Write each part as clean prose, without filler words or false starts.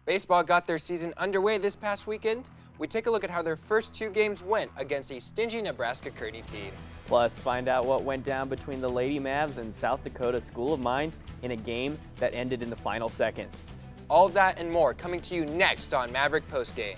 Baseball got their season underway this past weekend. We take a look at how their first two games went against a stingy Nebraska Kearney team. Plus, find out what went down between the Lady Mavs and South Dakota School of Mines in a game that ended in the final seconds. All that and more coming to you next on Maverick Postgame.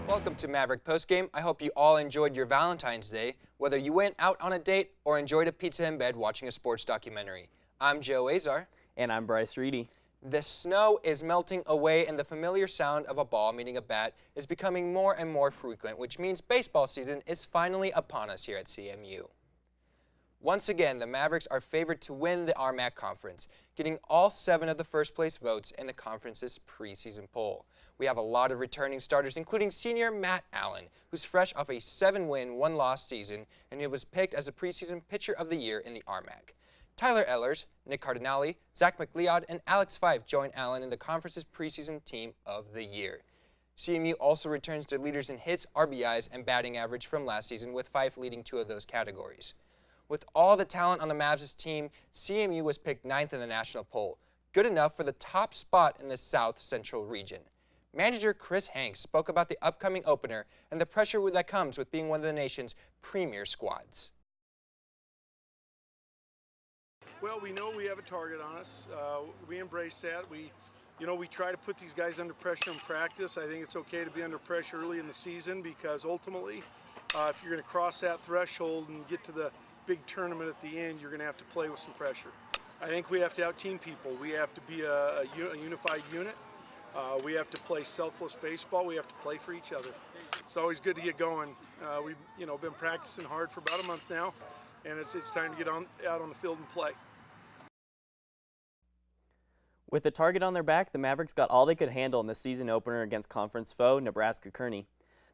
Welcome to Maverick Postgame. I hope you all enjoyed your Valentine's Day, whether you went out on a date or enjoyed a pizza in bed watching a sports documentary. I'm Joe Azar. And I'm Bryce Reedy. The snow is melting away and the familiar sound of a ball meeting a bat is becoming more and more frequent, which means baseball season is finally upon us here at CMU. Once again, the Mavericks are favored to win the RMAC Conference, getting all 7 of the first place votes in the conference's preseason poll. We have a lot of returning starters, including senior Matt Allen, who's fresh off a 7-win, 1-loss season, and who was picked as the preseason pitcher of the year in the RMAC. Tyler Ehlers, Nick Cardinale, Zach McLeod, and Alex Fife join Allen in the conference's preseason team of the year. CMU also returns to leaders in hits, RBIs, and batting average from last season, with Fife leading 2 of those categories. With all the talent on the Mavs' team, CMU was picked 9th in the national poll, good enough for the top spot in the South Central region. Manager Chris Hanks spoke about the upcoming opener and the pressure that comes with being one of the nation's premier squads. Well, we know we have a target on us. We embrace that. We try to put these guys under pressure in practice. I think it's okay to be under pressure early in the season because ultimately, if you're going to cross that threshold and get to the big tournament at the end, you're going to have to play with some pressure. I think we have to out-team people. We have to be a unified unit. We have to play selfless baseball. We have to play for each other. It's always good to get going. We've been practicing hard for about a month now, and it's time to get out on the field and play. With the target on their back, the Mavericks got all they could handle in the season opener against conference foe Nebraska Kearney.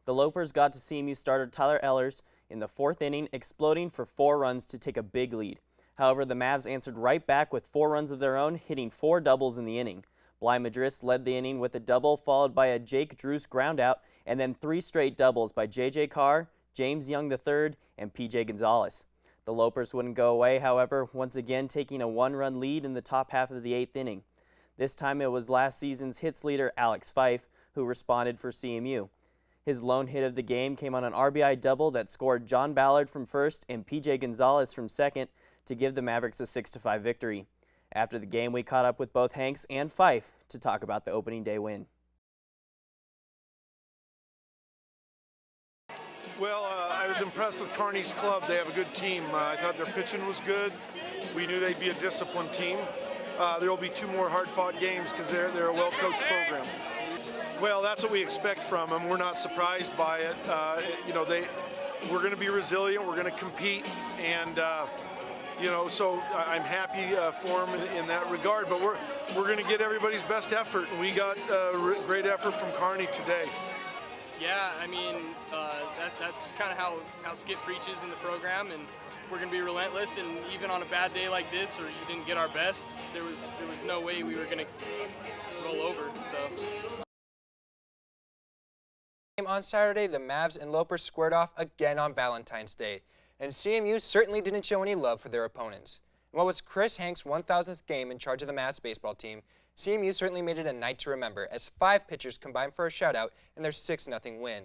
The Lopers got to CMU starter Tyler Ehlers in the 4th inning, exploding for 4 runs to take a big lead. However, the Mavs answered right back with 4 runs of their own, hitting 4 doubles in the inning. Bly Madris led the inning with a double, followed by a Jake Druce groundout, and then 3 straight doubles by J.J. Carr, James Young III, and P.J. Gonzalez. The Lopers wouldn't go away, however, once again taking a 1-run lead in the top half of the 8th inning. This time it was last season's hits leader Alex Fife who responded for CMU. His lone hit of the game came on an RBI double that scored John Ballard from first and P.J. Gonzalez from second to give the Mavericks a 6-5 victory. After the game, we caught up with both Hanks and Fife to talk about the opening day win. Well, I was impressed with Kearney's club. They have a good team. I thought their pitching was good. We knew they'd be a disciplined team. There will be 2 more hard-fought games because they're a well-coached program. Well, that's what we expect from them. We're not surprised by it. We're going to be resilient. We're going to compete, and so I'm happy for them in that regard. But we're going to get everybody's best effort, and we got great effort from Kearney today. Yeah, I mean that's kind of how Skip preaches in the program, and we're going to be relentless. And even on a bad day like this, or you didn't get our best, there was no way we were going to roll over. So. On Saturday, the Mavs and Lopers squared off again on Valentine's Day, and CMU certainly didn't show any love for their opponents. In what was Chris Hanks' 1,000th game in charge of the Mavs baseball team, CMU certainly made it a night to remember as 5 pitchers combined for a shutout in their 6-0 win.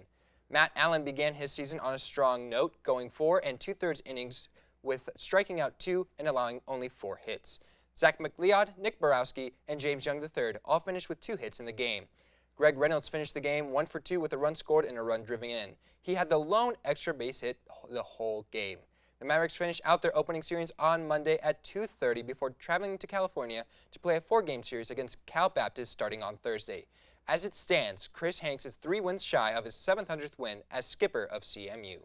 Matt Allen began his season on a strong note, going 4 2/3 innings with striking out 2 and allowing only 4 hits. Zach McLeod, Nick Borowski, and James Young III all finished with 2 hits in the game. Greg Reynolds finished the game 1 for 2 with a run scored and a run driven in. He had the lone extra base hit the whole game. The Mavericks finished out their opening series on Monday at 2:30 before traveling to California to play a 4-game series against Cal Baptist starting on Thursday. As it stands, Chris Hanks is 3 wins shy of his 700th win as skipper of CMU.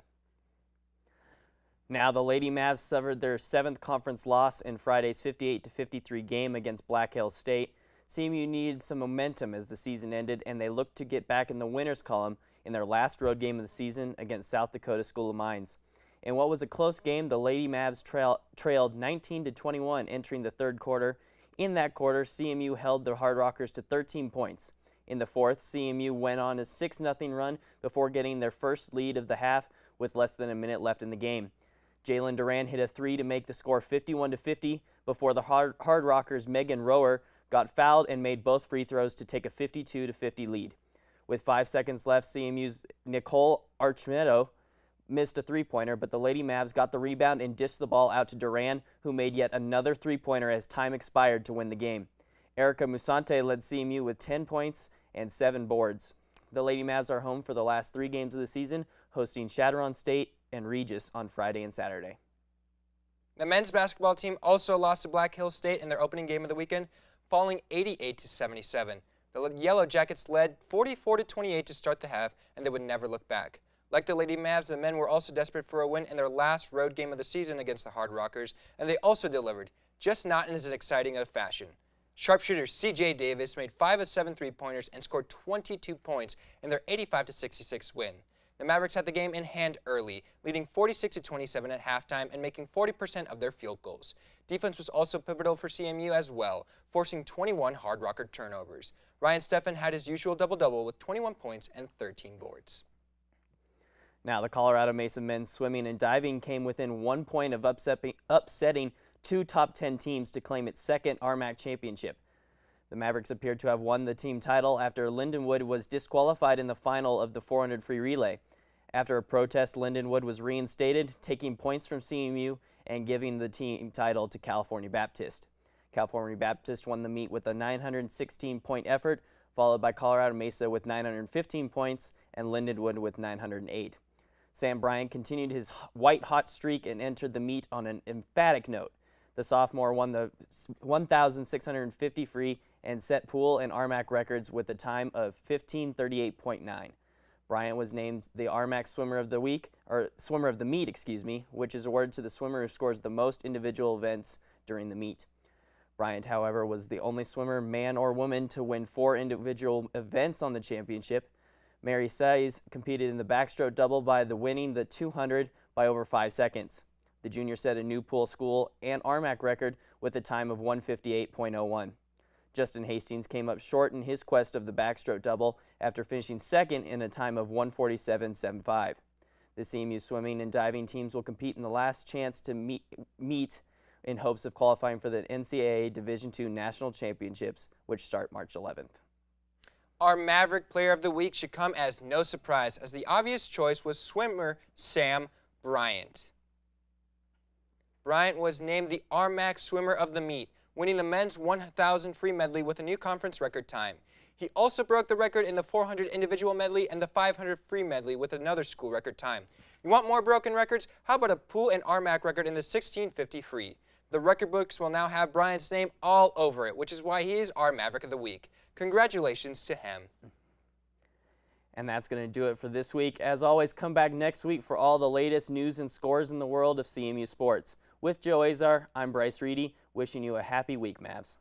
Now the Lady Mavs suffered their 7th conference loss in Friday's 58-53 game against Black Hills State. CMU needed some momentum as the season ended, and they looked to get back in the winners column in their last road game of the season against South Dakota School of Mines. In what was a close game, the Lady Mavs trailed 19-21 entering the 3rd quarter In that quarter, CMU held the Hard Rockers to 13 points. In the fourth, CMU went on a 6-0 run before getting their first lead of the half with less than a minute left in the game. Jalen Duran hit a 3 to make the score 51-50 before the Hard Rockers' Megan Rower got fouled and made both free throws to take a 52-50 lead. With 5 seconds left, CMU's Nicole Archmeadow missed a three-pointer, but the Lady Mavs got the rebound and dished the ball out to Duran, who made yet another three-pointer as time expired to win the game. Erica Musante led CMU with 10 points and 7 boards. The Lady Mavs are home for the last 3 games of the season, hosting Chateauroux State and Regis on Friday and Saturday. The men's basketball team also lost to Black Hills State in their opening game of the weekend, falling 88-77. The Yellow Jackets led 44-28 to start the half, and they would never look back. Like the Lady Mavs, the men were also desperate for a win in their last road game of the season against the Hard Rockers, and they also delivered, just not in as exciting a fashion. Sharpshooter C.J. Davis made 5 of 7 three-pointers and scored 22 points in their 85-66 win. The Mavericks had the game in hand early, leading 46-27 at halftime and making 40% of their field goals. Defense was also pivotal for CMU as well, forcing 21 Hard Rocker turnovers. Ryan Steffen had his usual double-double with 21 points and 13 boards. Now, the Colorado Mesa men's swimming and diving came within 1 point of upsetting 2 top 10 teams to claim its second RMAC championship. The Mavericks appeared to have won the team title after Lindenwood was disqualified in the final of the 400 free relay. After a protest, Lindenwood was reinstated, taking points from CMU and giving the team title to California Baptist. California Baptist won the meet with a 916-point effort, followed by Colorado Mesa with 915 points and Lindenwood with 908. Sam Bryant continued his white-hot streak and entered the meet on an emphatic note. The sophomore won the 1,650 free and set pool and RMAC records with a time of 15:38.9. Bryant was named the RMAC Swimmer of the Week, or Swimmer of the Meet, which is awarded to the swimmer who scores the most individual events during the meet. Bryant, however, was the only swimmer, man or woman, to win 4 individual events on the championship. Mary Says competed in the backstroke double by winning the 200 by over 5 seconds. The junior set a new pool school and RMAC record with a time of 1:58.01. Justin Hastings came up short in his quest of the backstroke double after finishing second in a time of 1:47.75. The CMU swimming and diving teams will compete in the last chance to meet in hopes of qualifying for the NCAA Division II National Championships, which start March 11th. Our Maverick Player of the Week should come as no surprise, as the obvious choice was swimmer Sam Bryant. Bryant was named the RMAC Swimmer of the Meet, winning the men's 1,000 free medley with a new conference record time. He also broke the record in the 400 individual medley and the 500 free medley with another school record time. You want more broken records? How about a pool and RMAC record in the 1650 free? The record books will now have Bryant's name all over it, which is why he is our Maverick of the Week. Congratulations to him. And that's going to do it for this week. As always, come back next week for all the latest news and scores in the world of CMU sports. With Joe Azar, I'm Bryce Reedy, wishing you a happy week, Mavs.